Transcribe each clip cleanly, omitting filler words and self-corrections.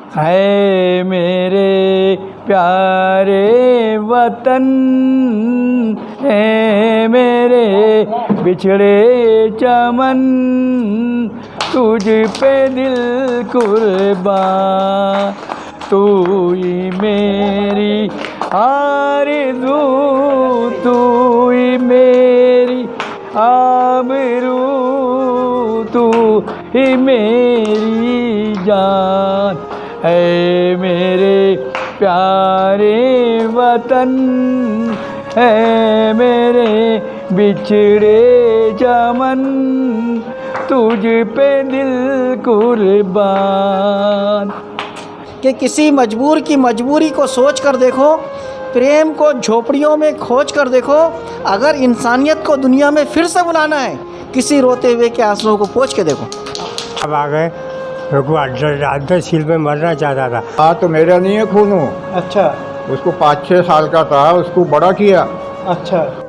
है मेरे प्यारे वतन, है मेरे बिछड़े चमन, तुझ पे दिल कुर्बान, तू ही मेरी आरज़ू, तू ही मेरी आबरू, तू ही मेरी जान, है मेरे प्यारे वतन, है मेरे बिछड़े चमन, तुझ पे दिल कुर्बान। कि किसी मजबूर की मजबूरी को सोच कर देखो, प्रेम को झोपड़ियों में खोज कर देखो, अगर इंसानियत को दुनिया में फिर से बुलाना है, किसी रोते हुए के आंसुओं को पोंछ के देखो। अब आ गए, आधा सील में मरना चाहता था। हाँ तो मेरा नहीं है खूनू। अच्छा उसको 5-6 साल का था, उसको बड़ा किया। अच्छा।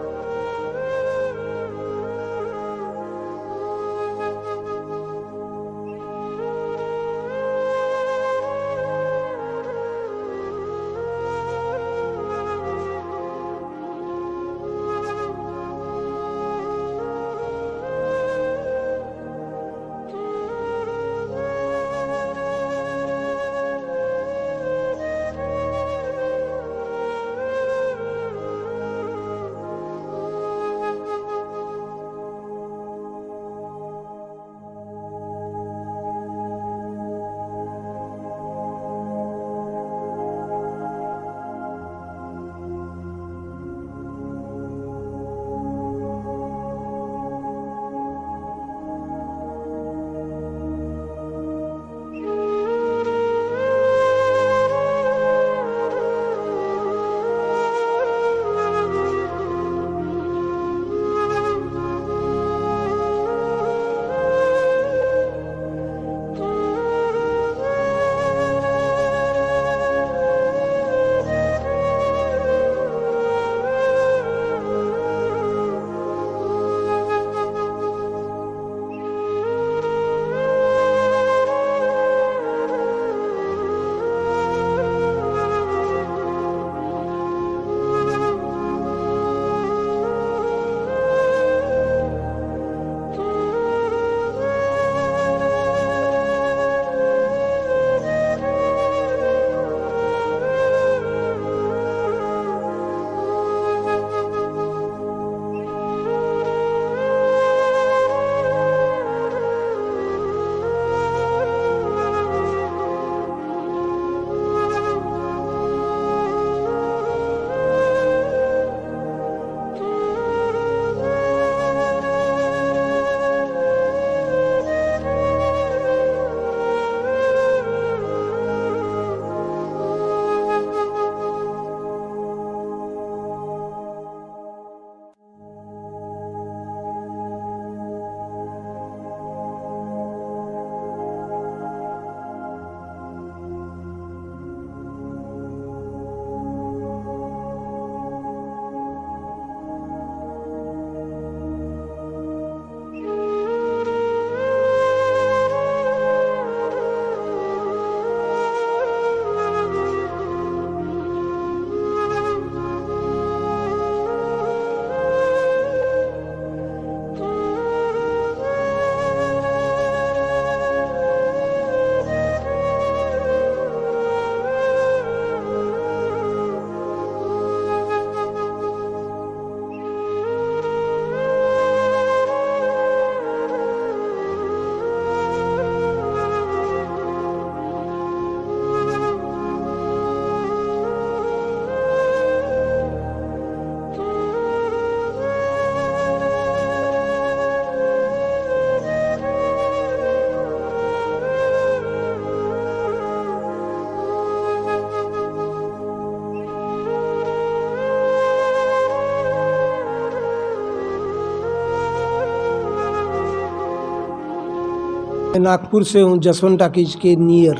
मैं नागपुर से हूँ, जसवंत टाकीज के नियर।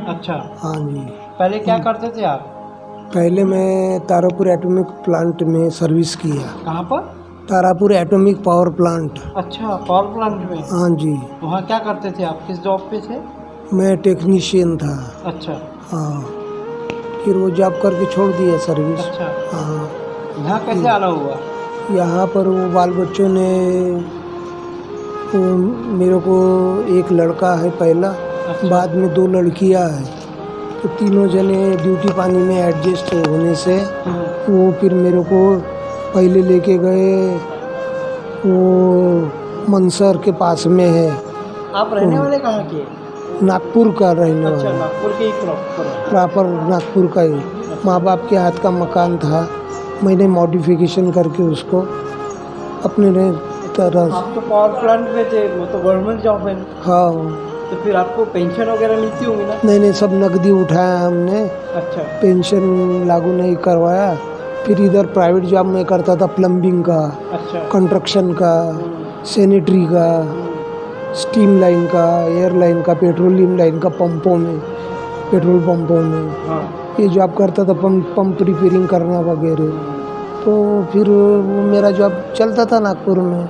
अच्छा, हाँ जी। पहले क्या करते थे आप? पहले मैं तारापुर एटॉमिक प्लांट में सर्विस किया। कहाँ पर? Tarapur atomic power plant. अच्छा, पावर प्लांट में। हाँ जी। वहाँ क्या करते थे आप? किस जॉब पे थे? मैं टेक्नीशियन था। अच्छा हाँ, फिर वो जॉब करके छोड़ दिया सर्विस। अच्छा। हाँ, यहाँ कैसे आना हुआ? यहाँ पर वो बाल बच्चों ने वो मेरे को एक लड़का है पहला, बाद में 2 लड़कियाँ हैं, तो तीनों जने ड्यूटी पानी में एडजस्ट होने से वो फिर मेरे को पहले लेके गए, वो मनसर के पास में है। आप रहने वाले कहाँ के? नागपुर का रहने अच्छा, वाला, नागपुर के ही प्रॉपर। प्रॉपर नागपुर का ही। माँ बाप के हाथ का मकान था, मैंने मॉडिफिकेशन करके उसको अपने तरह। आप तो पावर प्लांट में थे, वो तो गवर्नमेंट जॉब है। हाँ, तो फिर आपको पेंशन वगैरह मिलती होगी ना? नहीं, सब नकदी उठाया हमने, अच्छा पेंशन लागू नहीं करवाया। फिर इधर प्राइवेट जॉब में करता था, प्लम्बिंग का, अच्छा कंस्ट्रक्शन का, सैनिटरी का, स्टीम लाइन का, एयर लाइन का, पेट्रोलियम लाइन का, पंपों में, पेट्रोल पंपों में हाँ। ये जॉब करता था, पंप रिपेयरिंग करना वगैरह। तो फिर वो मेरा जॉब चलता था नागपुर में।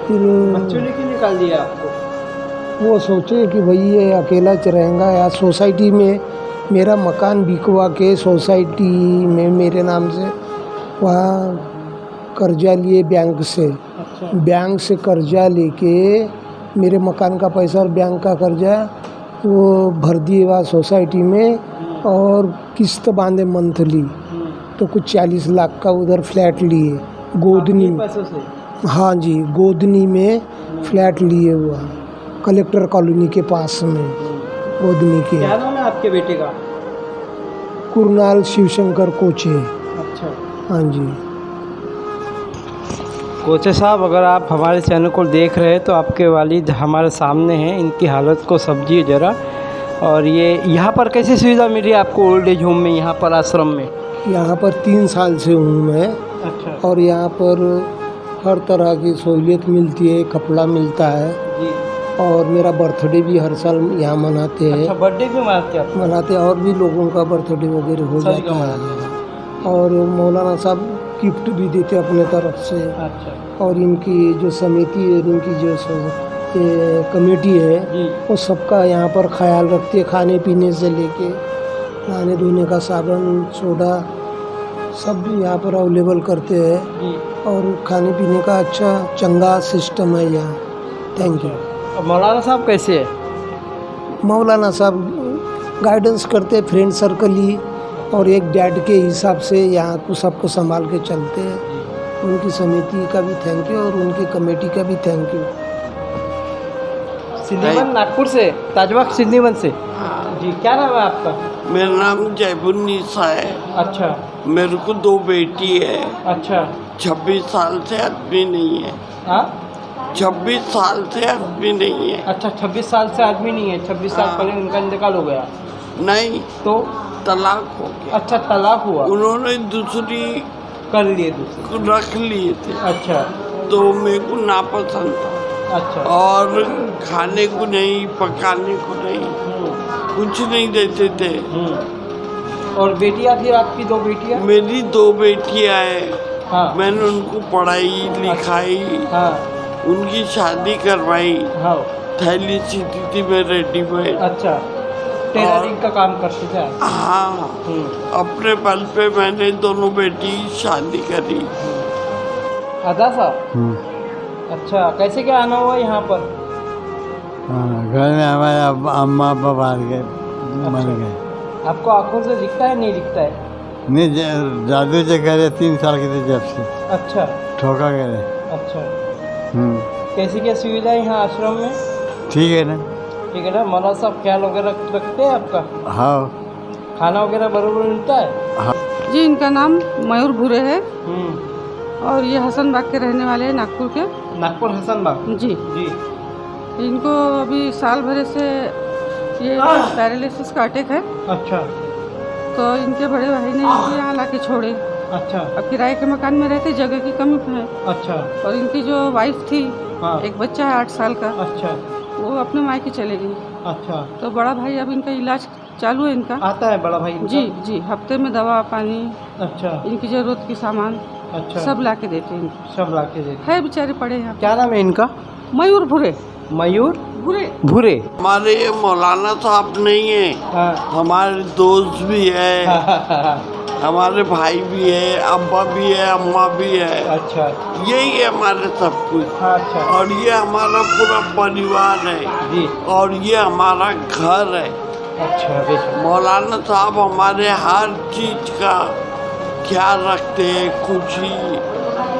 फिर बच्चों ने क्यों निकाल दिया आपको? वो सोचे कि भाई ये अकेला रहेगा या सोसाइटी में मेरा मकान बिकवा के सोसाइटी में मेरे नाम से वहाँ कर्जा लिए बैंक से। अच्छा बैंक से कर्जा लेके मेरे मकान का पैसा और बैंक का कर्जा वो भर दिए वहाँ सोसाइटी में, और किस्त बांधे मंथली। तो कुछ 40 लाख का उधर फ्लैट लिए गोदनी। आपके पैसों से? हाँ जी, गोदनी में फ्लैट लिए हुआ, कलेक्टर कॉलोनी के पास में, गोदनी के। क्या नाम है आपके बेटे का? कुरनाल शिवशंकर कोचे। अच्छा हाँ जी। कोचे साहब, अगर आप हमारे चैनल को देख रहे हैं तो आपके वालिद हमारे सामने हैं, इनकी हालत को समझिए ज़रा। और ये यहाँ पर कैसी सुविधा मिली आपको ओल्ड एज होम में, यहाँ पर आश्रम में? यहाँ पर 3 साल से हूँ मैं, अच्छा और यहाँ पर हर तरह की सहूलियत मिलती है, कपड़ा मिलता है, जी। और मेरा बर्थडे भी हर साल यहाँ मनाते हैं। अच्छा, बर्थडे भी मनाते हैं आप? मनाते हैं, और भी लोगों का बर्थडे वगैरह हो सभी का जाता है। और मौलाना साहब गिफ्ट भी देते अपने तरफ से। अच्छा और इनकी जो समिति है, इनकी जो ये कमेटी है, जी। वो सबका यहाँ पर ख्याल रखती है, खाने पीने से लेके नहाने धोने का साबुन, सोडा सब यहाँ पर अवेलेबल करते हैं। जी। और खाने पीने का अच्छा चंगा सिस्टम है यहाँ। Thank you. और मौलाना साहब कैसे है? मौलाना साहब गाइडेंस करते, फ्रेंड सर्कल ही, और एक डैड के हिसाब से यहाँ को सबको संभाल के चलते हैं। उनकी समिति का भी थैंक यू, और उनकी कमेटी का भी थैंक यू। सिद्दीवन नागपुर से, ताजबाग सिद्दीवन से। जी, क्या नाम है आपका? मेरा नाम जयबुन्निसा है। अच्छा मेरे को 2 बेटी है। अच्छा 26 साल से आदमी नहीं है। हाँ 26 साल से आदमी नहीं है। अच्छा, 26 साल से आदमी नहीं है। 26 साल हाँ। पहले उनका इंतकाल हो गया नहीं, तो? तलाक हो गया। अच्छा, तलाक हुआ, उन्होंने दूसरी कर लिए दूसरे। को रख लिए थे, अच्छा तो मेरे को नापसंद था। अच्छा। और खाने को नहीं, पकाने को नहीं, कुछ नहीं देते थे। और बेटियां थी आपकी? 2 बेटियां? मेरी 2 बेटियां हैं। हाँ मैंने उनको पढ़ाई लिखाई, हाँ उनकी शादी करवाई। हाँ। थैली सीधी थी मैं रेडीमेड। अच्छा, टेलरिंग का काम करते थे आप? हाँ, अपने बल पे मैंने दोनों बेटी शादी करी। आदा साहब, अच्छा, कैसे क्या आना हुआ यहाँ पर? घर में हमारे अम्मा अब्बा बाहर गए, मर गए। आपको आंखों से दिखता है, नहीं दिखता है? नहीं, जादू से करे 3 साल के थे जब से अच्छा ठोका करे। अच्छा। कैसी क्या सुविधा है यहाँ आश्रम में? ठीक है ना? ठीक है ना? मौलाना साहब ख्याल वगैरह रखते हैं आपका? हाँ। खाना वगैरह बराबर मिलता है? जी, इनका नाम मयूर भूरे है, हम्म। और ये हसनबाग के रहने वाले हैं, नागपुर के। नागपुर हसनबाग? जी। जी। इनको अभी साल भर से ये पैरालिसिस का अटैक है। अच्छा तो इनके बड़े भाई ने इनको यहाँ ला के छोड़े। अच्छा अब किराए के मकान में रहते, जगह की कमी है। अच्छा। और इनकी जो वाइफ थी, हाँ। एक बच्चा है 8 साल का, अच्छा वो अपने मायके चले गई। अच्छा। तो बड़ा भाई अब इनका इलाज चालू है इनका। आता है बड़ा भाई इनका? जी जी, हफ्ते में दवा पानी, अच्छा इनकी ज़रूरत की सामान अच्छा, सब ला के देते हैं इनको। सब ला के देते है बेचारे पड़े यहाँ। क्या नाम है इनका? मयूर भूरे। मयूर भूरे। हमारे ये मौलाना साहब नहीं है, हाँ। हमारे दोस्त भी है, हमारे भाई भी है, अब्बा भी है, अम्मा भी है। अच्छा। यही है हमारे सब कुछ। अच्छा और ये हमारा पूरा परिवार है जी। और ये हमारा घर है। अच्छा बेशक। मौलाना साहब हमारे हर चीज का ख्याल रखते हैं। खुशी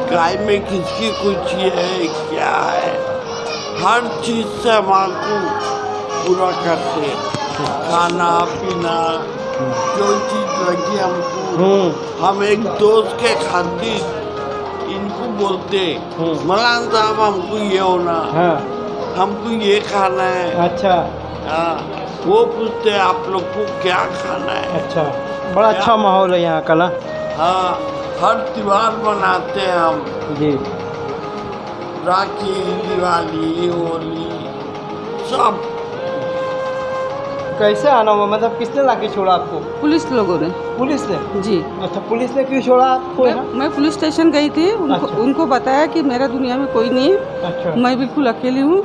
गाय में किसकी खुशी है क्या है, हर चीज से हमारे पूरा करते हैं। खाना पीना जो चीज लगी हमको, हम एक दोस्त के खातिर इनको बोलते मौलाना साहब हमको ये होना, हाँ। हमको ये खाना है। अच्छा हाँ, वो पूछते हैं आप लोग को क्या खाना है। अच्छा, बड़ा अच्छा माहौल है यहाँ का ना। हाँ, हर त्योहार मनाते हैं हम, जी। राखी, दिवाली, होली सब। कैसे आना हुआ, मतलब किसने लाके छोड़ा आपको? पुलिस लोगों ने। पुलिस ने? जी। अच्छा, पुलिस ने क्यों छोड़ा आपको यहाँ? मैं पुलिस स्टेशन गई थी, अच्छा। उनको बताया कि मेरा दुनिया में कोई नहीं है, अच्छा। मैं बिल्कुल अकेली हूँ,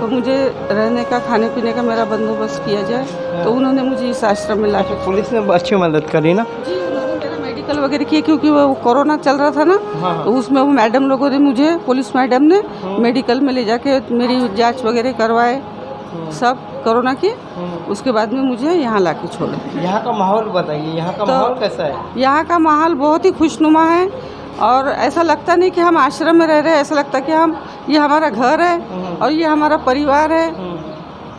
तो मुझे रहने का खाने पीने का मेरा बंदोबस्त किया जाए। तो उन्होंने मुझे इस आश्रम में ला अच्छा, पुलिस ने अच्छी मदद करी ना? जी, उन्होंने मेरा मेडिकल वगैरह किया, क्योंकि वो कोरोना चल रहा था ना। हाँ। तो उसमें वो मैडम लोगों ने मुझे, पुलिस मैडम ने मेडिकल में ले जाके मेरी जांच वगैरह करवाए, सब कोरोना की। उसके बाद में मुझे यहाँ ला के छोड़ा। यहाँ का माहौल बताइए, यहाँ का तो माहौल कैसा है? यहाँ का माहौल बहुत ही खुशनुमा है और ऐसा लगता नहीं कि हम आश्रम में रह रहे हैं, ऐसा लगता कि ये हमारा घर है और ये हमारा परिवार है।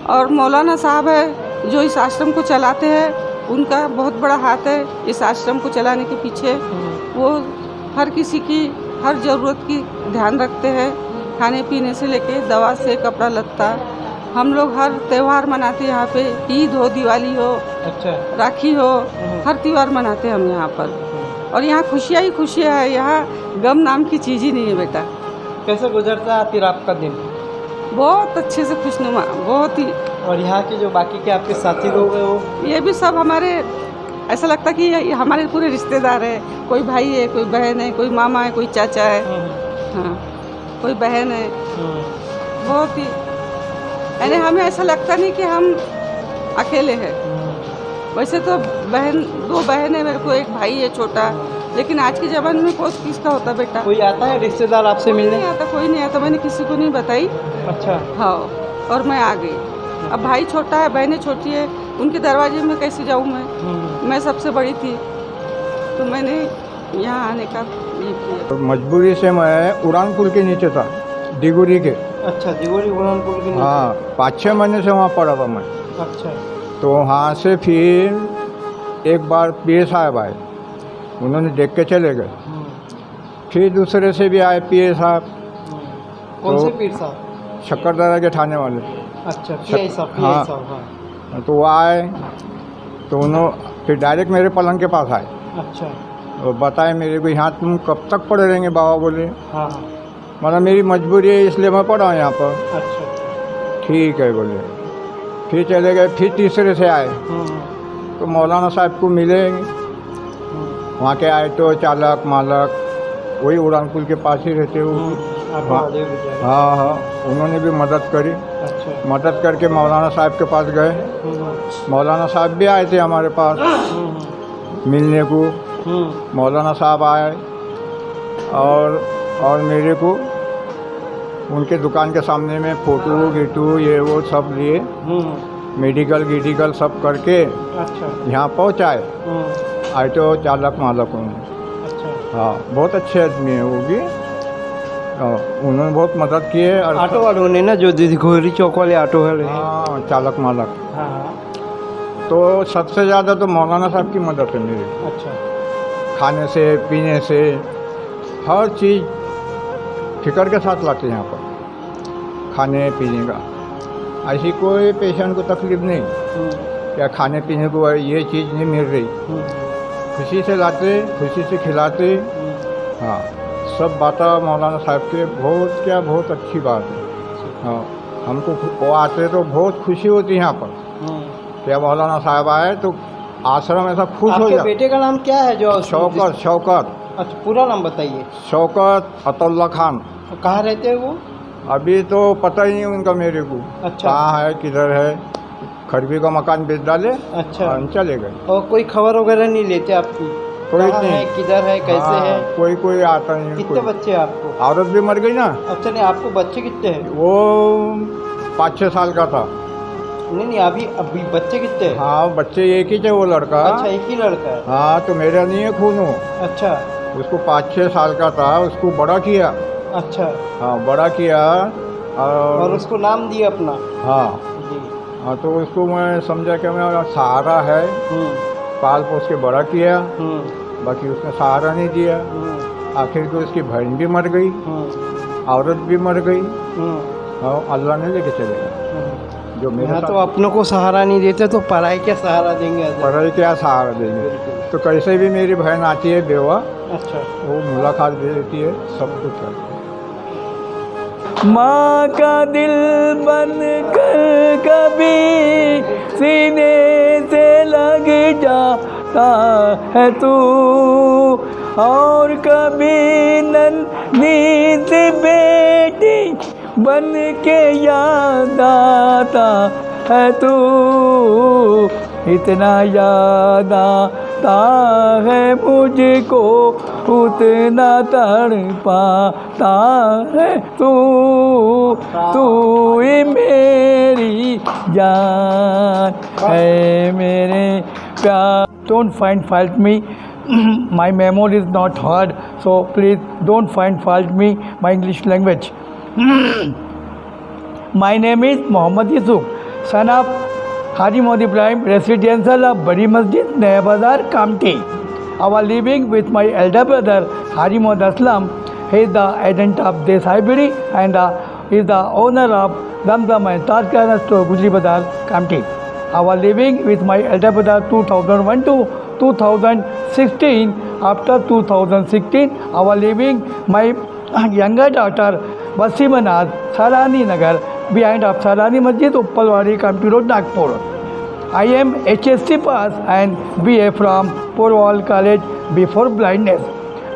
और मौलाना साहब है जो इस आश्रम को चलाते हैं, उनका बहुत बड़ा हाथ है इस आश्रम को चलाने के पीछे। वो हर किसी की हर ज़रूरत की ध्यान रखते हैं, खाने पीने से लेके दवा से कपड़ा लत्ता। हम लोग हर त्यौहार मनाते हैं यहाँ पे, ईद हो, दिवाली हो, अच्छा। राखी हो, हर त्यौहार मनाते हैं हम यहाँ पर। और यहाँ खुशियाँ ही खुशियाँ है, यहाँ गम नाम की चीज़ ही नहीं है बेटा। कैसे गुजरता है फिर आपका दिन? बहुत अच्छे से खुशनुमा, बहुत ही। और यहाँ के जो बाकी के आपके साथी लोग हैं वो? ये भी सब हमारे, ऐसा लगता कि ये हमारे पूरे रिश्तेदार है। कोई भाई है, कोई बहन है, कोई मामा है, कोई चाचा है, हाँ, कोई बहन है। बहुत ही, यानी हमें ऐसा लगता नहीं कि हम अकेले हैं। वैसे तो दो बहन है मेरे को, एक भाई है छोटा, लेकिन आज के ज़माने में कोई किसका होता बेटा? कोई आता है रिश्तेदार आपसे मिलने? नहीं आता, कोई नहीं आता। मैंने किसी को नहीं बताई। अच्छा। हाँ, और मैं आ गई। अब भाई छोटा है, बहनें छोटी है, उनके दरवाजे में कैसे जाऊँ मैं सबसे बड़ी थी, तो मैंने यहाँ आने का ये किया। मजबूरी से मैं उड़ान पुल के नीचे था, डिगोरी के। अच्छा, दिगोरी उड़ान पुल के नीचे? हाँ, 5-6 महीने से वहाँ पड़ा था मैं। अच्छा। तो वहाँ से फिर एक बार पीए साहब आए, उन्होंने देख के चले गए। फिर दूसरे से भी आए पीए साहब। कौन से तो पीर साहब? शक्करदरा के थाने वाले। अच्छा, पीआई साहब। हाँ। हाँ। तो वो आए तो उन्होंने फिर डायरेक्ट मेरे पलंग के पास आए अच्छा। और बताए मेरे को, यहाँ तुम कब तक पड़े रहेंगे बाबा बोले। हाँ। मतलब मेरी मजबूरी है इसलिए मैं पड़ा हूँ यहाँ पर। अच्छा। ठीक है बोले। फिर चले गए, फिर तीसरे से आए तो मौलाना साहब को मिले। वहाँ के आए तो चालक मालक वही उड़ान पुल के पास ही रहते हो। हाँ हाँ, उन्होंने भी मदद करी। अच्छा। मदद करके मौलाना साहब के पास गए। मौलाना साहब भी आए थे हमारे पास मिलने को। मौलाना साहब आए और मेरे को उनके दुकान के सामने में फ़ोटो गिटू ये वो सब लिए, मेडिकल सब करके अच्छा। यहाँ पहुँचाए। ऑटो चालक मालक हूँ। अच्छा। हाँ, बहुत अच्छे आदमी है वो भी। उन्होंने बहुत मदद की है। और ऑटो वालों ने ना, जो दिगोरी चौक वाले ऑटो वाले हैं। हाँ, चालक मालक। हाँ। तो सबसे ज़्यादा तो मौलाना साहब की मदद है मेरी। अच्छा। खाने से पीने से हर चीज़ फिक्र के साथ लाते हैं यहाँ पर, खाने पीने का। ऐसी कोई पेशेंट को तकलीफ नहीं, क्या खाने पीने को ये चीज़ नहीं मिल रही, खुशी से लाते, खुशी से खिलाते। हाँ, सब बातें मौलाना साहब के बहुत अच्छी बात है। हाँ, हमको वो आते तो बहुत खुशी होती है यहाँ पर। क्या मौलाना साहब आए तो आश्रम ऐसा खुश हो आपके जाए। बेटे का नाम क्या है? जो शौकत। अच्छा, पूरा नाम बताइए। शौकत अतुल्ला खान। कहाँ रहते हैं वो? अभी तो पता ही नहीं उनका मेरे को। अच्छा। कहाँ है, किधर है। खरबी का मकान बेच डाले अच्छा। और चले गए। और कोई खबर वगैरह नहीं लेते आपकी? कोई कहाँ नहीं। है, किधर है, कैसे हाँ, है? कोई आता नहीं। कितने कोई। बच्चे हैं आपको? औरत भी मर गई ना। अच्छा, नहीं आपको बच्चे कितने हैं? वो 5-6 साल का था। नहीं अभी बच्चे कितने हैं? हाँ, बच्चे एक ही थे, वो लड़का। अच्छा, एक ही लड़का है। हाँ, तो मेरा नहीं है खून वो। अच्छा उसको 5-6 साल का था, उसको बड़ा किया। अच्छा। हाँ, बड़ा किया और उसको नाम दिया अपना? हाँ जी। हाँ, तो उसको मैं समझा कि मेरा सहारा है, पाल पोस के बड़ा किया। बाकी उसने सहारा नहीं दिया। आखिर को उसकी बहन भी मर गई, औरत भी मर गई। और अल्लाह ने लेके चले गए। जो मेरे तो अपनों को सहारा नहीं देते तो पराई क्या सहारा देंगे? पढ़ाई क्या सहारा देंगे। तो कैसे भी मेरी बहन आती है बेवा, अच्छा। वो मुलाकात दे देती है, सब कुछ करती है। माँ का दिल बन कर कभी सीने से लग जाता है तू, और कभी नन्ही सी बेटी बन के याद आता है तू। इतना याद आता है मुझको, उतना तड़पाता है तू। तू ही मेरी जान है, मेरे प्यार। Don't find fault me. My memory is not hard, so please don't find fault me. My English language. My name is Mohammad Yusuf, son of Haji Modi Ibrahim, residential of Badi Masjid, Naya Bazar, Kamti. I was living with my elder brother Haji Mohd Aslam. He is the agent of Desai Bidi and he is the owner of Zamzam and Taj Kirana store, Gujri Bazar, Kamti. I was living with my elder brother 2001 to 2016. After 2016, I was living my younger daughter Wasim Naz, Salani Nagar, behind of Salani Masjid, Uppalwadi, Kamti Road, Nagpur. I am HSC pass and BA from Porwal College before blindness.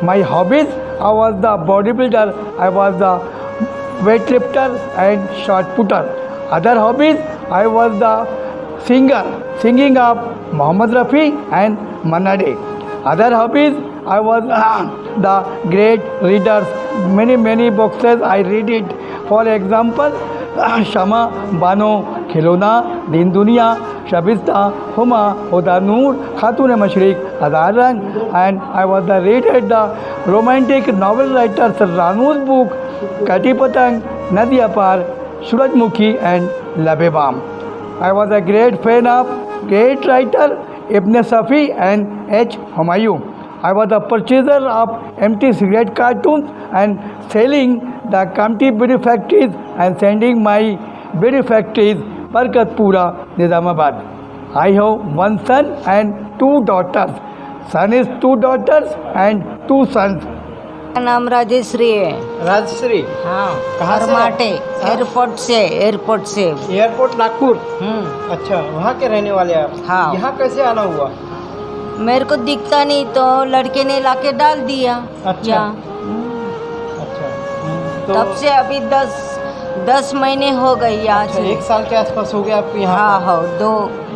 My hobbies, I was the bodybuilder, I was the weightlifter and shot putter. Other hobbies, I was the singer, singing of Mohammad Rafi and Manna Dey. Other hobbies, I was the great readers. Many books I read it. For example, Shama, Bano, Khilona, Din Duniya, Shabista, Huma, Huda Noor, Khatun Mashriq, Azhar Rang, and I was the read the romantic novel writer Ranu's book, Kati Patang, Nadia Par, Surajmukhi and Labebam. I was a great fan of great writer Ibn Safi and H. Humayun. I was a purchaser of empty cigarette cartons and selling the Kamti Bidi factories and sending my Bidi factories Barkatpura, Nizamabad. I have one son and two daughters. Son is two daughters and two sons. मेरा नाम राजेश्री है। राजश्री, हाँ, कहाँ से? हरमाटे airport से। Airport Nagpur. अच्छा, वहाँ के रहने वाले आप? हाँ। यहाँ कैसे आना हुआ? मेरे को दिखता नहीं तो लड़के ने लाके डाल दिया। अच्छा। यहाँ। अच्छा। तो तब से अभी 10 महीने हो गए यहाँ अच्छा, से। 1 साल के आसपास हो गया आपको यहाँ? हाँ हाँ,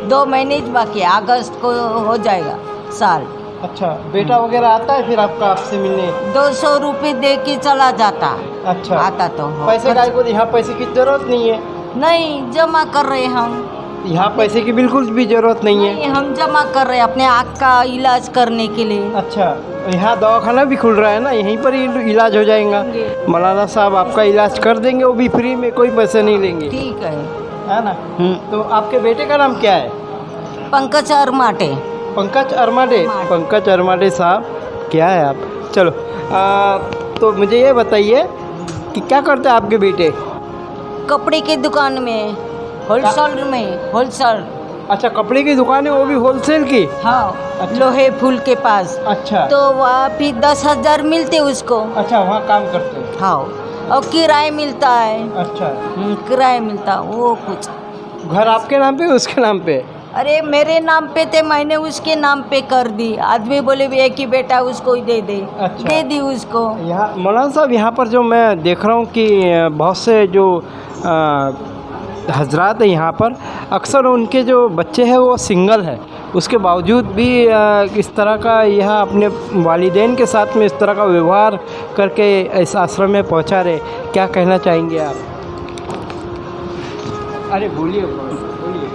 दो महीने बाकी है, अगस्त को हो जाएगा साल। अच्छा, बेटा वगैरह आता है फिर आपका आपसे मिलने? 200 रुपये दे के चला जाता। अच्छा, आता तो हो। पैसे काय को? यहाँ पैसे की जरूरत नहीं है। नहीं, जमा कर रहे हम। यहाँ पैसे की बिल्कुल भी जरूरत नहीं है। नहीं, हम जमा कर रहे हैं अपने आँख का इलाज करने के लिए। अच्छा, यहाँ दवाखाना भी खुल रहा है ना, यहीं पर ही इलाज हो जाएगा। मौलाना साहब आपका इलाज कर देंगे, वो भी फ्री में, कोई पैसे नहीं लेंगे। ठीक है ना? तो आपके बेटे का नाम क्या है? पंकज अरमाटे। पंकज अरमाटे। पंकज अरमाटे साहब, क्या है आप? चलो, तो मुझे ये बताइए कि क्या करते हैं आपके बेटे? कपड़े की दुकान में, होलसेल में, होलसेल। अच्छा, कपड़े की दुकान है, वो भी होलसेल की? हाँ। अच्छा। लोहे फूल के पास। अच्छा। तो वहाँ भी 10,000 मिलते उसको। अच्छा, वहाँ काम करते हैं? हाँ, और किराए मिलता है। अच्छा। किराए मिलता, वो कुछ। घर आपके नाम पे उसके नाम पे? अरे मेरे नाम पे थे, मैंने उसके नाम पे कर दी। आदमी बोले भी एक ही बेटा उसको ही दे दे। अच्छा। दे दी उसको। यहाँ मौलाना साहब, यहाँ पर जो मैं देख रहा हूँ कि बहुत से जो हजरात है यहाँ पर, अक्सर उनके जो बच्चे हैं वो सिंगल है, उसके बावजूद भी इस तरह का यह अपने वालिदैन के साथ में इस तरह का व्यवहार करके इस आश्रम में पहुँचा रहे। क्या कहना चाहेंगे आप? अरे बोलिए बोलिए।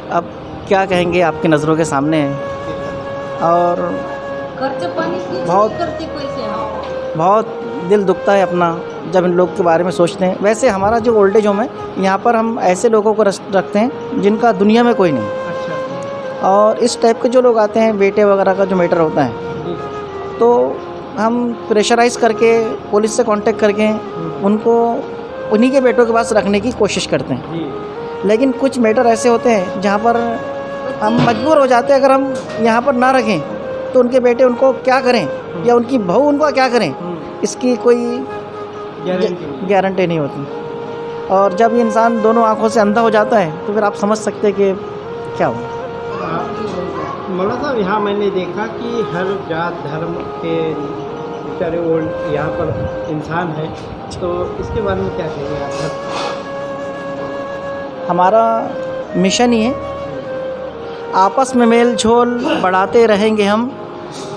अब क्या कहेंगे, आपकी नज़रों के सामने है। और खर्च पानी की बहुत- करते पैसे हम। बहुत दिल दुखता है अपना जब इन लोग के बारे में सोचते हैं। वैसे हमारा जो ओल्ड एज होम है, यहाँ पर हम ऐसे लोगों को रखते हैं जिनका दुनिया में कोई नहीं। अच्छा। और इस टाइप के जो लोग आते हैं, बेटे वगैरह का जो मैटर होता है, तो हम प्रेशराइज़ करके पुलिस से कांटेक्ट करके उनको उन्हीं के बेटों के पास रखने की कोशिश करते हैं। लेकिन कुछ मैटर ऐसे होते हैं जहाँ पर हम मजबूर हो जाते हैं। अगर हम यहाँ पर ना रखें तो उनके बेटे उनको क्या करें, या उनकी बहू उनको क्या करें, इसकी कोई गारंटी नहीं होती। और जब ये इंसान दोनों आंखों से अंधा हो जाता है तो फिर आप समझ सकते हैं कि क्या हो। मौलाना साहब, यहाँ मैंने देखा कि हर जात धर्म के बेचारे ओल्ड यहाँ पर इंसान है, तो इसके बारे में क्या कहेंगे आप? हमारा मिशन ही है, आपस में मेल झोल बढ़ाते रहेंगे हम,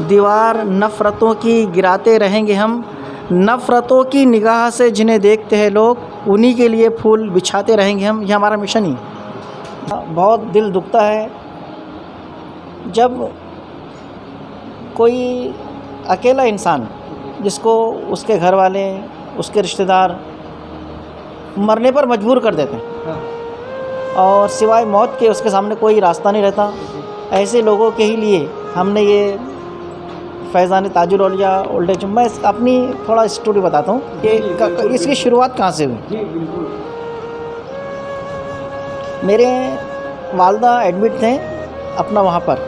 दीवार नफ़रतों की गिराते रहेंगे हम, नफ़रतों की निगाह से जिन्हें देखते हैं लोग, उन्हीं के लिए फूल बिछाते रहेंगे हम। ये हमारा मिशन ही है। बहुत दिल दुखता है जब कोई अकेला इंसान, जिसको उसके घर वाले, उसके रिश्तेदार मरने पर मजबूर कर देते हैं और सिवाय मौत के उसके सामने कोई रास्ता नहीं रहता, ऐसे लोगों के ही लिए हमने ये फैज़ान ताजुल औलिया ओल्ड एज। मैं अपनी थोड़ा स्टोरी बताता हूँ कि इसकी शुरुआत कहाँ से हुई। मेरे वालदा एडमिट थे अपना वहाँ पर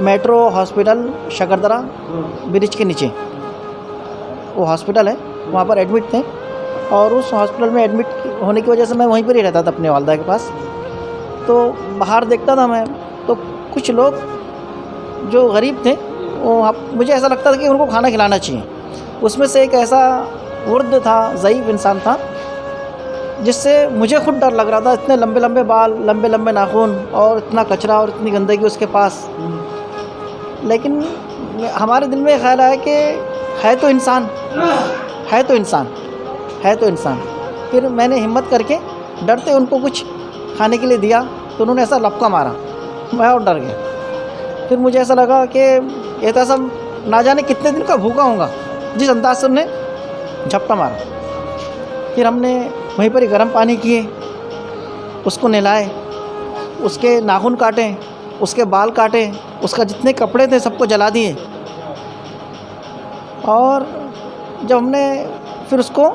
मेट्रो हॉस्पिटल शकरदरा ब्रिज के नीचे वो हॉस्पिटल है, वहाँ पर एडमिट थे। और उस हॉस्पिटल में एडमिट होने की वजह से मैं वहीं पर ही रहता था अपने वालदा के पास। तो बाहर देखता था मैं, तो कुछ लोग जो गरीब थे वो मुझे ऐसा लगता था कि उनको खाना खिलाना चाहिए। उसमें से एक ऐसा वृद्ध था, ज़ईफ़ इंसान था, जिससे मुझे खुद डर लग रहा था। इतने लंबे लंबे बाल, लंबे लंबे नाखून और इतना कचरा और इतनी गंदगी उसके पास। लेकिन हमारे दिल में ख्याल आया कि है तो इंसान, है तो इंसान, है तो इंसान। फिर मैंने हिम्मत करके डरते उनको कुछ खाने के लिए दिया, तो उन्होंने ऐसा लपका मारा, मैं और डर गया। फिर मुझे ऐसा लगा कि ये तो सब ना जाने कितने दिन का भूखा होगा, जिस अंदाज से उन्होंने झपटा मारा। फिर हमने वहीं पर ही गर्म पानी किए, उसको नहलाए, उसके नाखून काटे, उसके बाल काटे, उसका जितने कपड़े थे सबको जला दिए। और जब हमने फिर उसको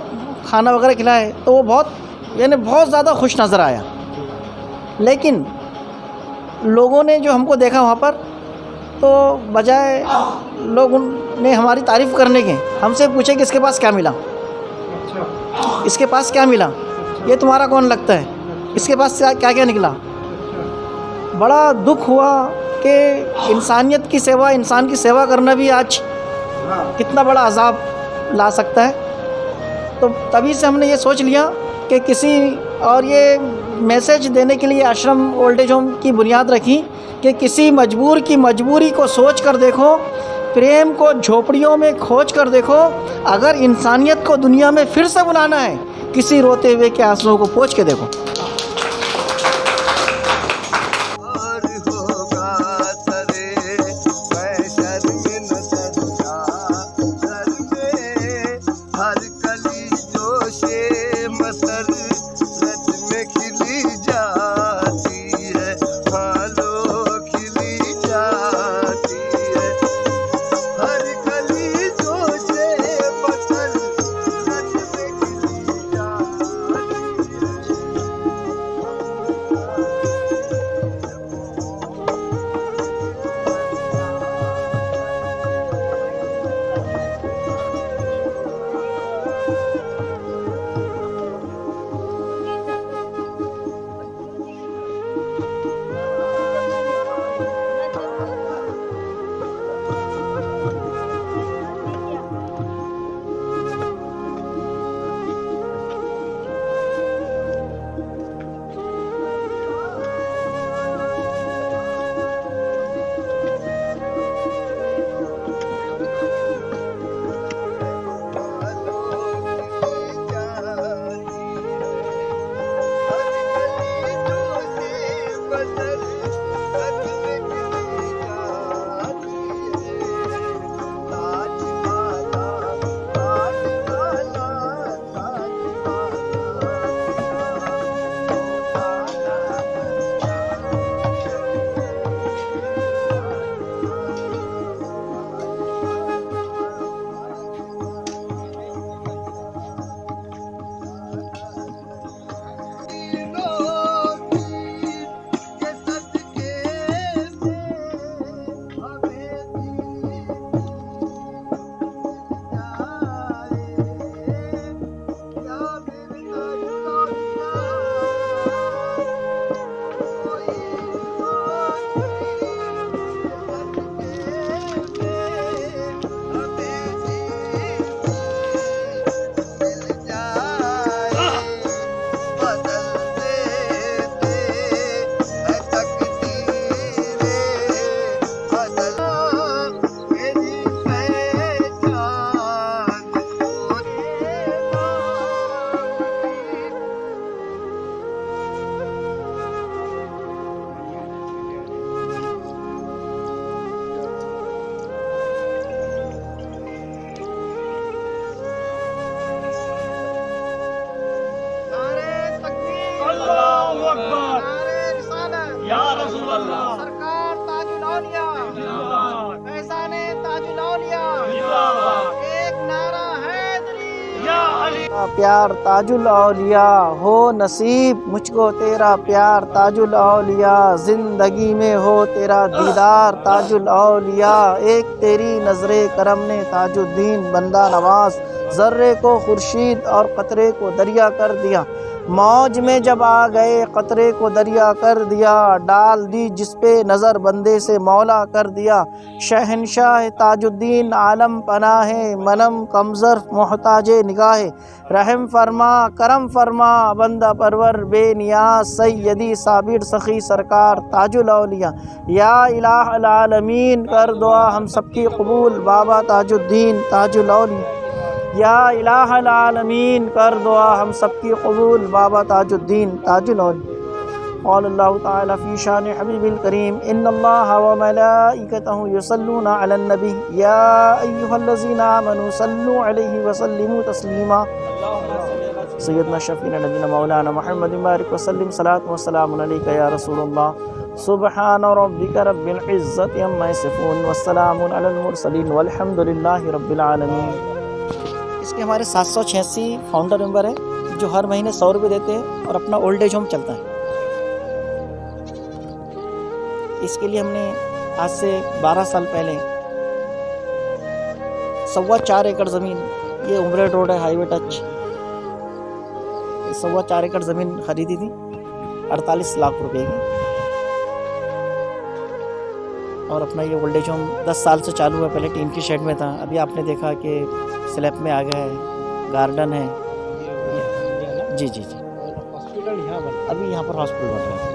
खाना वगैरह खिलाए तो वो बहुत ज़्यादा खुश नज़र आया। लेकिन लोगों ने जो हमको देखा वहाँ पर, तो बजाय लोग उनने हमारी तारीफ़ करने के हमसे पूछे कि इसके पास क्या मिला, इसके पास क्या मिला, ये तुम्हारा कौन लगता है, इसके पास क्या क्या निकला। बड़ा दुख हुआ कि इंसानियत की सेवा, इंसान की सेवा करना भी आज कितना बड़ा अजाब ला सकता है। तो तभी से हमने ये सोच लिया कि किसी, और ये मैसेज देने के लिए आश्रम ओल्ड एज होम की बुनियाद रखी कि किसी मजबूर की मजबूरी को सोच कर देखो, प्रेम को झोपड़ियों में खोज कर देखो। अगर इंसानियत को दुनिया में फिर से बुलाना है, किसी रोते हुए के आंसुओं को पोंछ के देखो। सरकार ताजुल औलिया, फैज़ाने ताजुल औलिया, एक नारा हैदरी, प्यार ताजुल औलिया, हो नसीब मुझको तेरा प्यार ताजुल औलिया, जिंदगी में हो तेरा दीदार ताजुल औलिया, एक तेरी नजरे करम ने ताजुद्दीन बंदा नवाज ज़र्रे को खुर्शीद और कतरे को दरिया कर दिया, मौज में जब आ गए कतरे को दरिया कर दिया, डाल दी जिस पे नज़र बंदे से मौला कर दिया, शहनशाह ताजुद्दीन आलम पनाहे मनम कमज़र मोहताजे निगाहे, रहम फरमा करम फरमा बंदा परवर बेनियाज सैयदी साबिर सखी सरकार ताजुल औलिया, या इलाहल आलमीन कर दुआ हम सबकी कबूल बाबा ताजुद्दीन ताजुल औलिया, या इलाहल आलमीन कर दुआ हम सबकी कबूल बाबा ताजुद्दीन ताजुल औलिया। क़ाल अल्लाहु ताला फ़ी शान हबीबिल करीम इन्नल्लाहा व मलाइकतहु युसल्लूना अलन नबी या अय्युहल्लज़ीना आमनू सल्लू अलैहि व सल्लिमू तस्लीमा, सय्यदना शफ़ीना नबीना मौलाना मुहम्मद बारिक व सल्लिम सलात व सलाम अलैका या रसूलल्लाह, सुब्हान रब्बिका रब्बिल इज़्ज़ति अम्मा यसिफ़ून व सलामुन अलल मुरसलीन वल्हम्दुलिल्लाहि रब्बिल आलमीन। इसके हमारे 786 फाउंडर मेंबर हैं जो हर महीने 100 रुपये देते हैं और अपना ओल्ड एज होम चलता है। इसके लिए हमने आज से 12 साल पहले 4.25 एकड़ ज़मीन, ये उमरेड रोड है हाईवे टच, 4.25 एकड़ ज़मीन खरीदी थी 48 लाख रुपए की, और अपना ये ओल्ड एज होम 10 साल से चालू है। पहले टीन की शेड में था, अभी आपने देखा कि स्लैब में आ गया है, गार्डन है। जी जी जी, हॉस्पिटल यहाँ बना, अभी यहाँ पर हॉस्पिटल बन रहा है,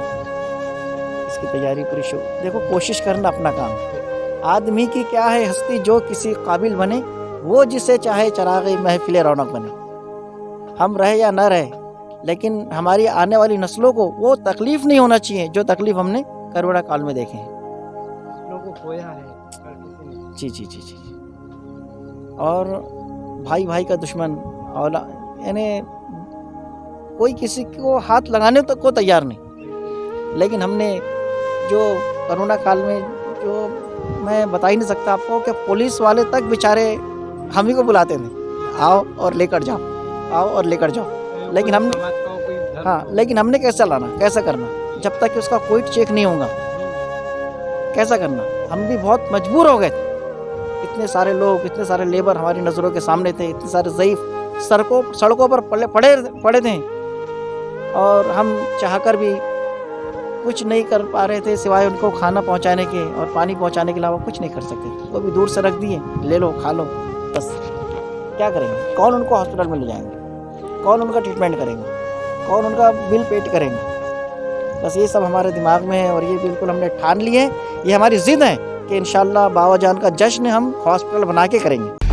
इसकी तैयारी पूरी शुरू। देखो कोशिश करना अपना काम, आदमी की क्या है हस्ती जो किसी काबिल बने, वो जिसे चाहे चरागे महफिल रौनक बने। हम रहे या न रहे, लेकिन हमारी आने वाली नस्लों को वो तकलीफ़ नहीं होना चाहिए जो तकलीफ़ हमने करवड़ा काल में देखे हैं। लोगों को खोया है हर किसी ने। जी जी जी जी, और भाई भाई का दुश्मन, और यानी कोई किसी को हाथ लगाने तक को तैयार नहीं। लेकिन हमने जो कोरोना काल में, जो मैं बता ही नहीं सकता आपको कि पुलिस वाले तक बेचारे हम ही को बुलाते थे, आओ और लेकर जाओ, आओ और लेकर जाओ। लेकिन हमने, हाँ, लेकिन हमने कैसा लाना, कैसा करना, जब तक कि उसका कोई चेक नहीं होगा कैसा करना। हम भी बहुत मजबूर हो गए थे, इतने सारे लोग, इतने सारे लेबर हमारी नज़रों के सामने थे, इतने सारे ज़ईफ़ सड़कों पर पड़े थे, और हम चाहकर भी कुछ नहीं कर पा रहे थे सिवाय उनको खाना पहुंचाने के और पानी पहुंचाने के अलावा कुछ नहीं कर सकते थे। वो भी दूर से रख दिए, ले लो खा लो, बस क्या करेंगे। कौन उनको हॉस्पिटल में ले जाएंगे, कौन उनका ट्रीटमेंट करेंगे, कौन उनका बिल पेड करेंगे। बस ये सब हमारे दिमाग में है, और ये बिल्कुल हमने ठान लिए, ये हमारी ज़िद है कि इंशाअल्लाह बाबा जान का जश्न हम हॉस्पिटल बना के करेंगे।